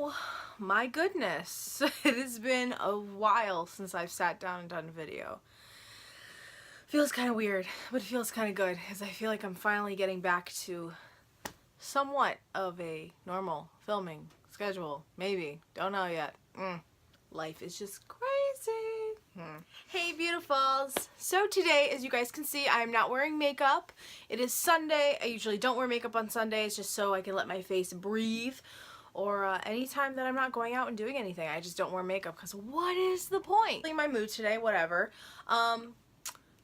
Oh my goodness. It has been a while since I've sat down and done a video. Feels kind of weird, but it feels kind of good because I feel like I'm finally getting back to somewhat of a normal filming schedule. Maybe. Don't know yet. Life is just crazy. Hey beautifuls! So today, as you guys can see, I am not wearing makeup. It is Sunday. I usually don't wear makeup on Sundays just so I can let my face breathe. Or anytime that I'm not going out and doing anything. I just don't wear makeup because what is the point? In my mood today, whatever.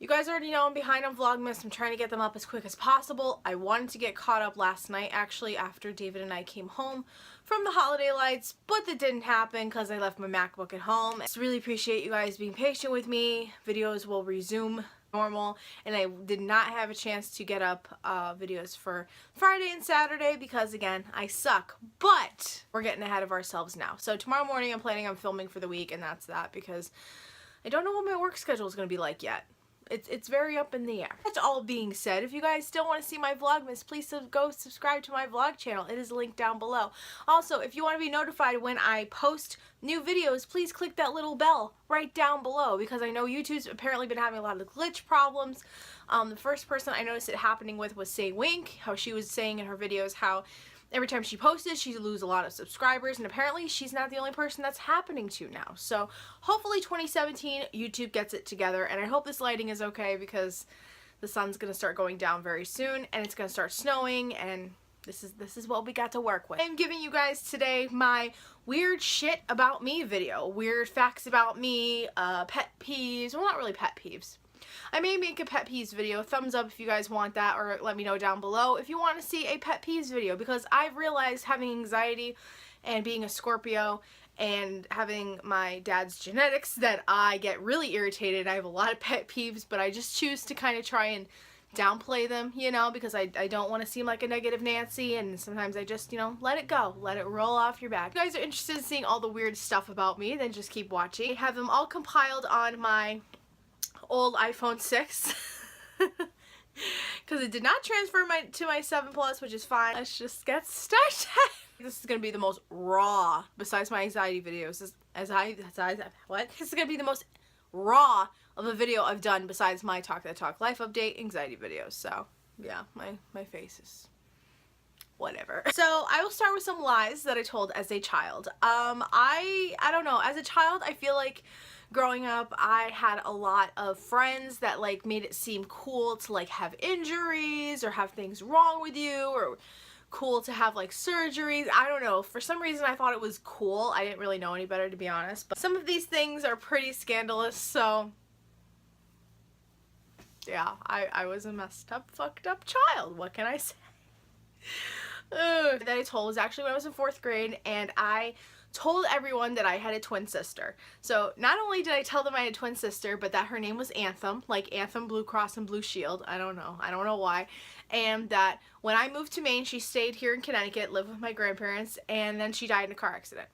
You guys already know I'm behind on Vlogmas. I'm trying to get them up as quick as possible. I wanted to get caught up last night actually after David and I came home from the holiday lights, but that didn't happen because I left my MacBook at home. I just really appreciate you guys being patient with me. Videos will resume normal, and I did not have a chance to get up videos for Friday and Saturday because again I suck, but we're getting ahead of ourselves now. So tomorrow morning I'm planning on filming for the week, and that's that because I don't know what my work schedule is going to be like yet. It's very up in the air. That's all being said, if you guys still want to see my Vlogmas, please go subscribe to my vlog channel. It is linked down below. Also, if you want to be notified when I post new videos, please click that little bell right down below because I know YouTube's apparently been having a lot of glitch problems. The first person I noticed it happening with was Say Wink, how she was saying in her videos how every time she posted, she'd lose a lot of subscribers, and apparently she's not the only person that's happening to now. So hopefully 2017 YouTube gets it together, and I hope this lighting is okay because the sun's gonna start going down very soon, and it's gonna start snowing, and this is what we got to work with. I'm giving you guys today my weird shit about me video, weird facts about me, pet peeves. Well, not really pet peeves. I may make a pet peeves video. Thumbs up if you guys want that, or let me know down below if you want to see a pet peeves video, because I've realized having anxiety and being a Scorpio and having my dad's genetics that I get really irritated. I have a lot of pet peeves, but I just choose to kind of try and downplay them, you know, because I don't want to seem like a negative Nancy, and sometimes I just, you know, let it go. Let it roll off your back. If you guys are interested in seeing all the weird stuff about me, then just keep watching. I have them all compiled on my old iPhone 6 because it did not transfer to my 7 Plus, which is fine. Let's just get started. This is gonna be the most raw, besides my anxiety videos. This is gonna be the most raw of a video I've done besides my Talk That Talk Life update anxiety videos. So yeah, my face is whatever. So I will start with some lies that I told as a child. I don't know, as a child I feel like growing up I had a lot of friends that like made it seem cool to like have injuries or have things wrong with you, or cool to have like surgeries. I don't know, for some reason I thought it was cool. I didn't really know any better, to be honest, but some of these things are pretty scandalous. So yeah, I was a messed up, fucked up child. What can I say? That I told was actually when I was in 4th grade, and I told everyone that I had a twin sister. So not only did I tell them I had a twin sister, but that her name was Anthem, like Anthem Blue Cross and Blue Shield. I don't know why. And that when I moved to Maine, she stayed here in Connecticut, lived with my grandparents, and then she died in a car accident.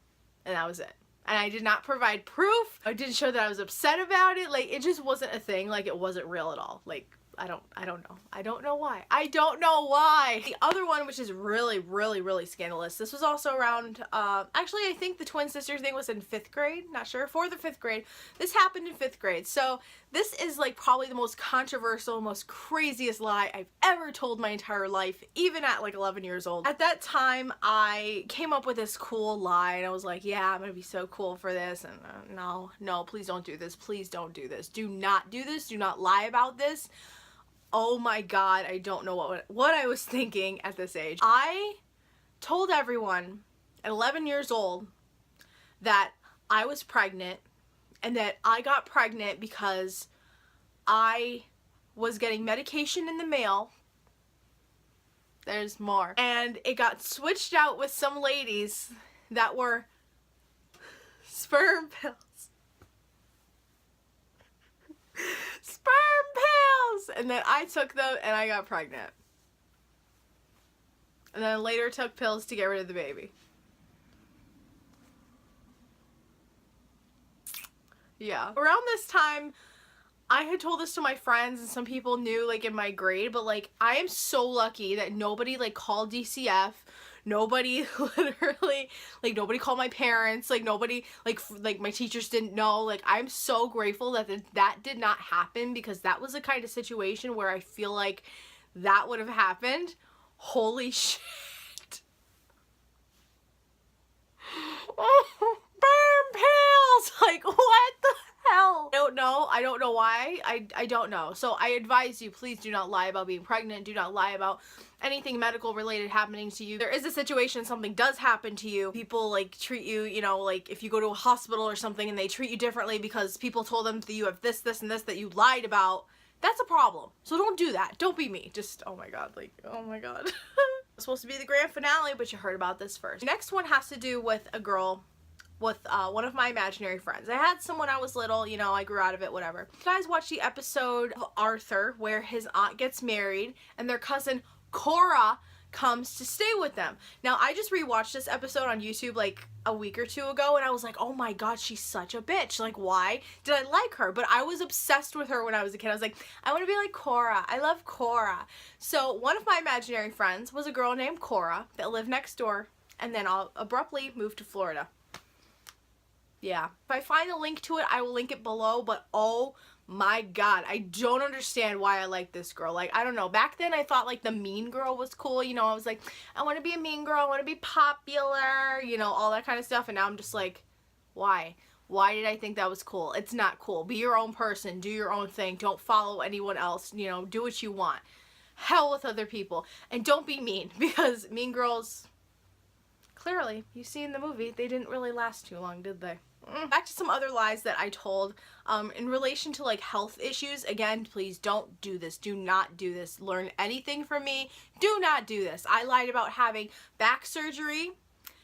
And that was it. And I did not provide proof. I didn't show that I was upset about it. Like, it just wasn't a thing. Like, it wasn't real at all. Like, I don't know. I don't know why. I don't know why. The other one, which is really, really, really scandalous, this was also around, actually I think the twin sister thing was in 5th grade, not sure, 4th or 5th grade. This happened in 5th grade. So this is like probably the most controversial, most craziest lie I've ever told my entire life, even at like 11 years old. At that time, I came up with this cool lie, and I was like, yeah, I'm gonna be so cool for this, and no, please don't do this. Please don't do this. Do not do this. Do not lie about this. Oh my god, I don't know what I was thinking at this age. I told everyone at 11 years old that I was pregnant, and that I got pregnant because I was getting medication in the mail. There's more. And it got switched out with some ladies that were sperm pills. Sperm pills! And then I took them and I got pregnant. And then later took pills to get rid of the baby. Yeah. Around this time, I had told this to my friends, and some people knew like in my grade, but like I am so lucky that nobody like called DCF. Nobody literally, like, nobody called my parents, like, nobody, like my teachers didn't know. Like, I'm so grateful that that did not happen, because that was the kind of situation where I feel like that would have happened. Holy shit. Burn pills! Like, what the hell? I don't know why. I don't know. So I advise you, please do not lie about being pregnant. Do not lie about anything medical related happening to you. There is a situation, something does happen to you, people like treat you, you know, like if you go to a hospital or something and they treat you differently because people told them that you have this, this, and this that you lied about, that's a problem. So don't do that. Don't be me. Just, oh my god, like, oh my god. It's supposed to be the grand finale, but you heard about this first. The next one has to do with a girl with one of my imaginary friends. I had some when I was little, you know, I grew out of it, whatever. You guys watched the episode of Arthur where his aunt gets married and their cousin Cora comes to stay with them. Now, I just rewatched this episode on YouTube like a week or two ago, and I was like, oh my god, she's such a bitch. Like, why did I like her? But I was obsessed with her when I was a kid. I was like, I want to be like Cora. I love Cora. So one of my imaginary friends was a girl named Cora that lived next door and then abruptly moved to Florida. Yeah. If I find a link to it, I will link it below, but oh my god, I don't understand why I like this girl. Like, I don't know. Back then, I thought, like, the mean girl was cool. You know, I was like, I want to be a mean girl. I want to be popular. You know, all that kind of stuff. And now I'm just like, why? Why did I think that was cool? It's not cool. Be your own person. Do your own thing. Don't follow anyone else. You know, do what you want. Hell with other people. And don't be mean, because mean girls, clearly, you see in the movie, they didn't really last too long, did they? Back to some other lies that I told in relation to like health issues. Again, please don't do this. Do not do this. Learn anything from me. Do not do this. I lied about having back surgery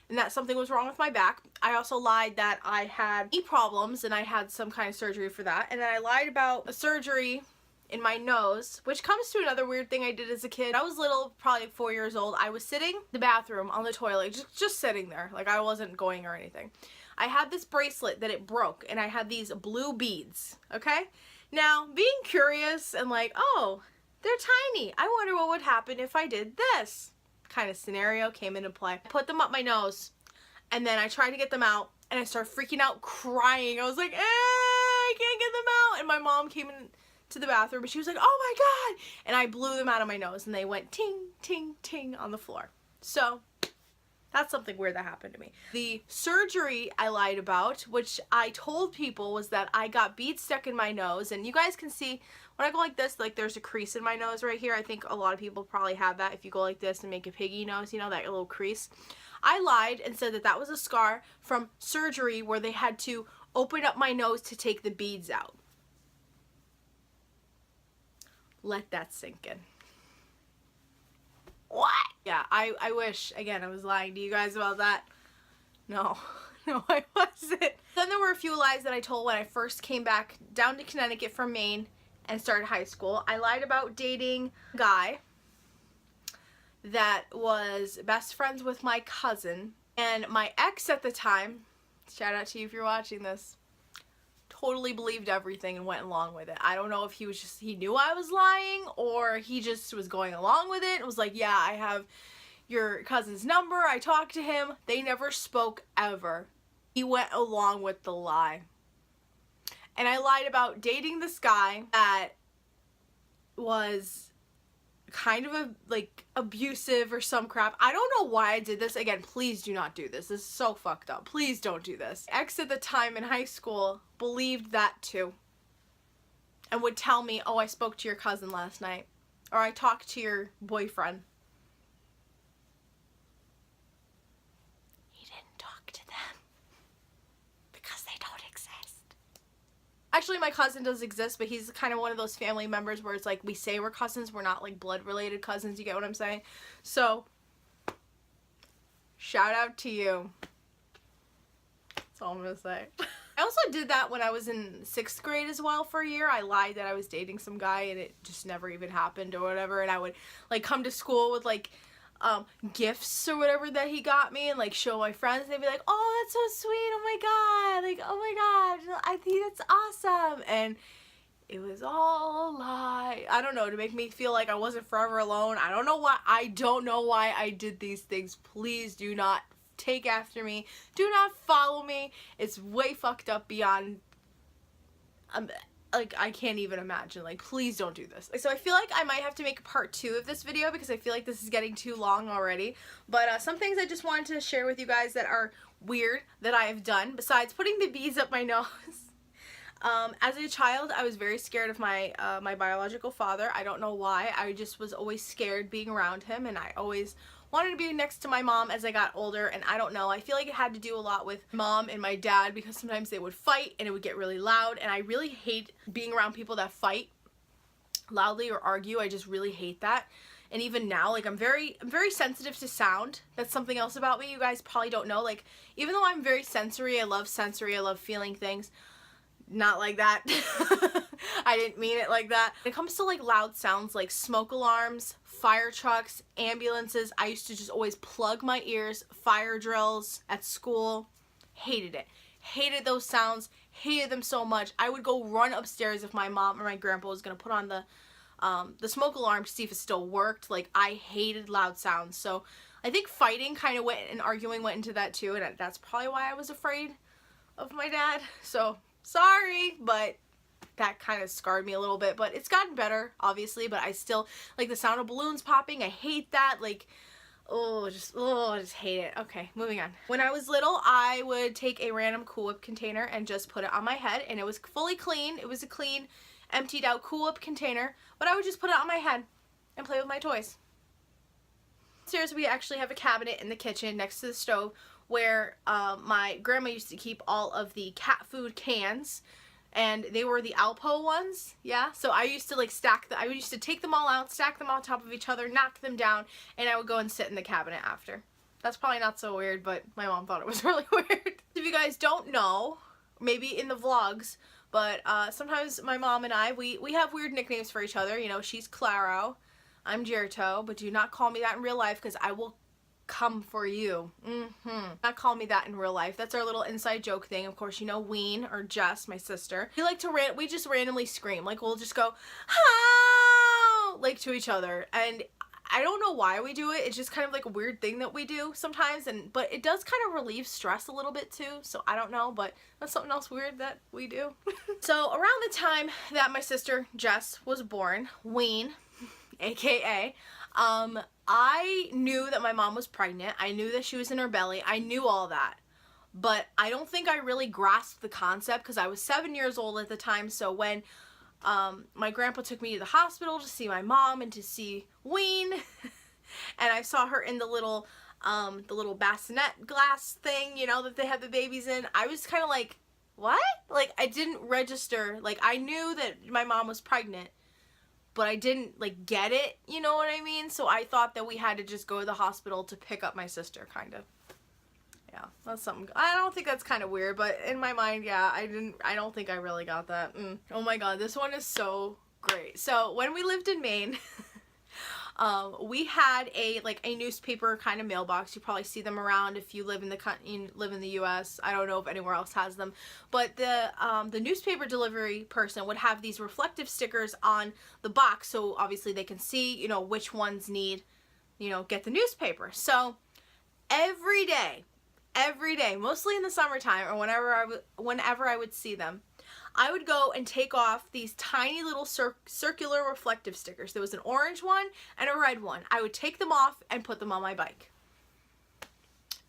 and that something was wrong with my back. I also lied that I had knee problems and I had some kind of surgery for that. And then I lied about a surgery in my nose, which comes to another weird thing I did as a kid. I was little, probably 4 years old. I was sitting in the bathroom on the toilet, just sitting there. Like, I wasn't going or anything. I had this bracelet that it broke, and I had these blue beads, okay? Now, being curious and like, oh, they're tiny. I wonder what would happen if I did this kind of scenario came into play. I put them up my nose, and then I tried to get them out, and I started freaking out, crying. I was like, I can't get them out. And my mom came in to the bathroom, and she was like, oh my god. And I blew them out of my nose, and they went ting, ting, ting on the floor. So that's something weird that happened to me. The surgery I lied about, which I told people, was that I got beads stuck in my nose. And you guys can see when I go like this, like there's a crease in my nose right here. I think a lot of people probably have that if you go like this and make a piggy nose, you know, that little crease. I lied and said that that was a scar from surgery where they had to open up my nose to take the beads out. Let that sink in. What? Yeah, I wish, again, I was lying to you guys about that. No, no, I wasn't. Then there were a few lies that I told when I first came back down to Connecticut from Maine and started high school. I lied about dating a guy that was best friends with my cousin, and my ex at the time, shout out to you if you're watching this, totally believed everything and went along with it. I don't know if he was just, he knew I was lying, or he just was going along with it. It was like, yeah, I have your cousin's number. I talked to him. They never spoke ever. He went along with the lie. And I lied about dating this guy that was kind of like abusive or some crap. I don't know why I did this. Again, please do not do this. This is so fucked up. Please don't do this. Ex at the time in high school believed that too, and would tell me, oh, I spoke to your cousin last night, or I talked to your boyfriend. He didn't talk to them because they don't exist. Actually, my cousin does exist, but he's kind of one of those family members where it's like, we say we're cousins, we're not like blood related cousins, you get what I'm saying? So shout out to you. That's all I'm gonna say. I also did that when I was in 6th grade as well for a year. I lied that I was dating some guy and it just never even happened or whatever, and I would like come to school with like gifts or whatever that he got me and like show my friends, and they'd be like, oh, that's so sweet, oh my god, like, oh my god, I think that's awesome. And it was all a lie. I don't know, to make me feel like I wasn't forever alone. I don't know why. I don't know why I did these things. Please do not take after me. Do not follow me. It's way fucked up beyond, like, I can't even imagine. Like, please don't do this. So I feel like I might have to make a part 2 of this video because I feel like this is getting too long already. But some things I just wanted to share with you guys that are weird that I have done besides putting the beads up my nose. As a child, I was very scared of my my biological father. I don't know why. I just was always scared being around him, and I always wanted to be next to my mom as I got older, and I don't know. I feel like it had to do a lot with mom and my dad because sometimes they would fight and it would get really loud, and I really hate being around people that fight loudly or argue. I just really hate that. And even now, like, I'm very sensitive to sound. That's something else about me you guys probably don't know. Like, even though I'm very sensory, I love feeling things. Not like that. I didn't mean it like that. When it comes to like loud sounds like smoke alarms, fire trucks, ambulances, I used to just always plug my ears. Fire drills at school, hated it. Hated those sounds, hated them so much. I would go run upstairs if my mom or my grandpa was gonna put on the smoke alarm to see if it still worked. Like, I hated loud sounds. So I think fighting kind of went, and arguing went into that too, and that's probably why I was afraid of my dad. So sorry, but that kind of scarred me a little bit. But it's gotten better, obviously, but I still, like, the sound of balloons popping, I hate that. Like, I just hate it. Okay, moving on. When I was little, I would take a random Cool Whip container and just put it on my head, and it was fully clean. It was a clean, emptied out Cool Whip container, but I would just put it on my head and play with my toys. Upstairs, we actually have a cabinet in the kitchen next to the stove where my grandma used to keep all of the cat food cans, and they were the Alpo ones, yeah? So I used to like I used to take them all out, stack them on top of each other, knock them down, and I would go and sit in the cabinet after. That's probably not so weird, but my mom thought it was really weird. If you guys don't know, maybe in the vlogs, but sometimes my mom and I, we have weird nicknames for each other. You know, she's Claro, I'm Jerto, but do not call me that in real life because I will come for you. Not call me that in real life. That's our little inside joke thing. Of course, you know Ween or Jess, my sister. We just randomly scream. Like, we'll just go, "How!" like to each other. And I don't know why we do it. It's just kind of like a weird thing that we do sometimes. But it does kind of relieve stress a little bit too. So I don't know, but that's something else weird that we do. So around the time that my sister Jess was born, Ween, aka, I knew that my mom was pregnant. I knew that she was in her belly. I knew all that. But I don't think I really grasped the concept because I was 7 years old at the time. So when my grandpa took me to the hospital to see my mom and to see Ween, and I saw her in the little bassinet glass thing, you know, that they have the babies in, I was kind of like, what? Like, I didn't register. Like, I knew that my mom was pregnant, but I didn't, like, get it, you know what I mean? So I thought that we had to just go to the hospital to pick up my sister, kind of. Yeah, that's something. I don't think that's kind of weird, but in my mind, yeah, I don't think I really got that. Oh my god, this one is so great. So when we lived in Maine, we had a newspaper kind of mailbox. You probably see them around if you live in the US. I don't know if anywhere else has them, but the newspaper delivery person would have these reflective stickers on the box, so obviously they can see, you know, which ones need, you know, get the newspaper. So every day, mostly in the summertime or whenever I would see them, I would go and take off these tiny little circular reflective stickers. There was an orange one and a red one. I would take them off and put them on my bike.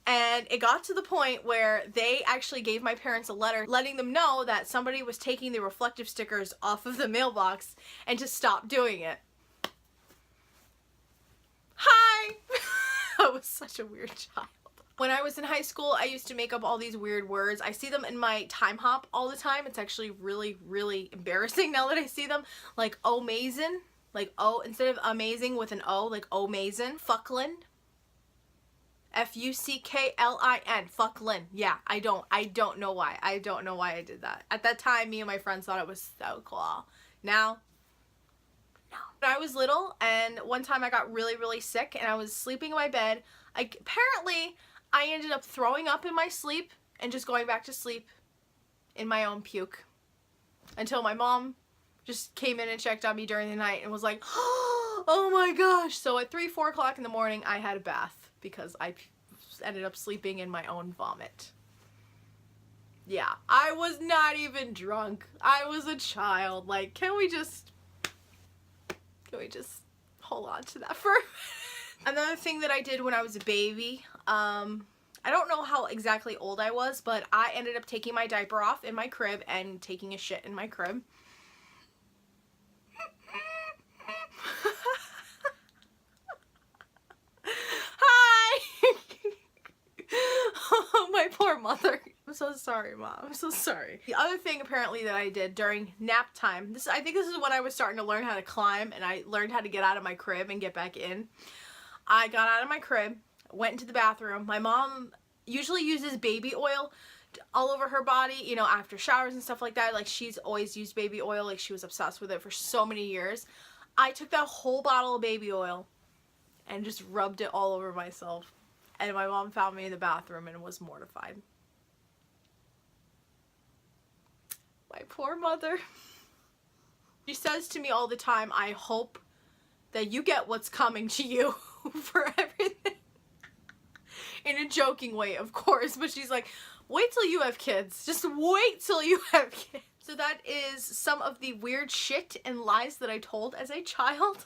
And it got to the point where they actually gave my parents a letter letting them know that somebody was taking the reflective stickers off of the mailbox and to stop doing it. Hi! I was such a weird child. When I was in high school, I used to make up all these weird words. I see them in my time hop all the time. It's actually really, really embarrassing now that I see them. Like Omazin, like O, instead of amazing with an O, like Omazin. Fucklin. F-U-C-K-L-I-N. Fucklin. Yeah, I don't know why. I don't know why I did that. At that time, me and my friends thought it was so cool. Now, no. When I was little, and one time I got really, really sick, and I was sleeping in my bed, apparently I ended up throwing up in my sleep and just going back to sleep in my own puke until my mom just came in and checked on me during the night and was like, oh my gosh. So at 3, 4 o'clock in the morning, I had a bath because I ended up sleeping in my own vomit. Yeah, I was not even drunk. I was a child. Like, can we just hold on to that for a minute? Another thing that I did when I was a baby, I don't know how exactly old I was, but I ended up taking my diaper off in my crib and taking a shit in my crib. Hi! Oh, my poor mother. I'm so sorry, Mom. I'm so sorry. The other thing apparently that I did during nap time, I think this is when I was starting to learn how to climb and I learned how to get out of my crib and get back in. I got out of my crib, went into the bathroom. My mom usually uses baby oil all over her body, you know, after showers and stuff like that. Like, she's always used baby oil. Like, she was obsessed with it for so many years. I took that whole bottle of baby oil and just rubbed it all over myself. And my mom found me in the bathroom and was mortified. My poor mother. She says to me all the time, I hope that you get what's coming to you for everything. In a joking way, of course, but she's like, wait till you have kids. Just wait till you have kids. So that is some of the weird shit and lies that I told as a child.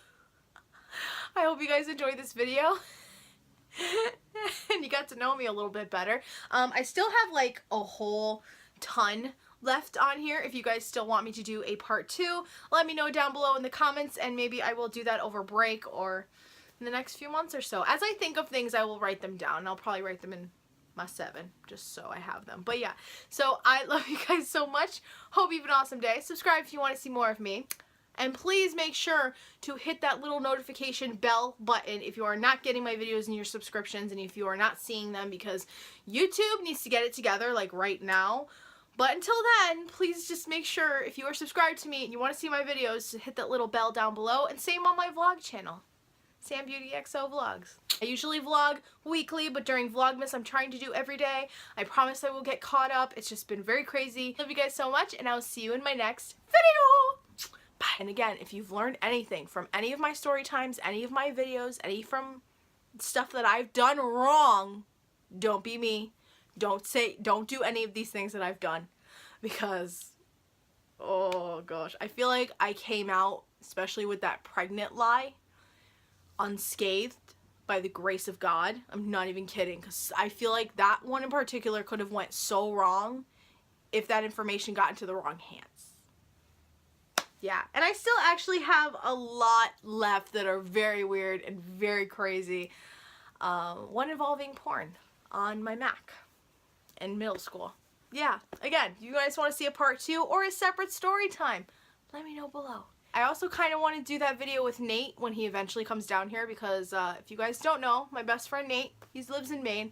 I hope you guys enjoyed this video. And you got to know me a little bit better. I still have like a whole ton left on here. If you guys still want me to do a part 2, let me know down below in the comments, and maybe I will do that over break or in the next few months or so. As I think of things, I will write them down. I'll probably write them in my 7 just so I have them. But yeah, so I love you guys so much. Hope you have an awesome day. Subscribe if you want to see more of me. And please make sure to hit that little notification bell button if you are not getting my videos in your subscriptions and if you are not seeing them, because YouTube needs to get it together like right now. But until then, please just make sure if you are subscribed to me and you want to see my videos to hit that little bell down below, and same on my vlog channel, Sam Beauty XO Vlogs. I usually vlog weekly, but during Vlogmas I'm trying to do every day. I promise I will get caught up. It's just been very crazy. Love you guys so much, and I will see you in my next video. Bye. And again, if you've learned anything from any of my story times, any of my videos, any from stuff that I've done wrong, don't be me. Don't do any of these things that I've done, because, oh gosh, I feel like I came out, especially with that pregnant lie, unscathed by the grace of God. I'm not even kidding, because I feel like that one in particular could have went so wrong if that information got into the wrong hands. Yeah, and I still actually have a lot left that are very weird and very crazy. One involving porn on my Mac in middle school. Yeah, again, you guys want to see a part 2 or a separate story time, let me know below. I also kind of want to do that video with Nate when he eventually comes down here, because if you guys don't know, my best friend Nate, he lives in Maine.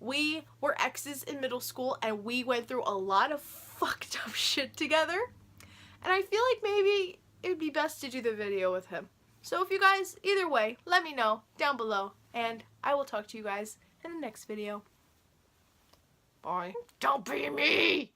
We were exes in middle school and we went through a lot of fucked up shit together. And I feel like maybe it would be best to do the video with him. So if you guys, either way, let me know down below, and I will talk to you guys in the next video. Bye. Don't be me!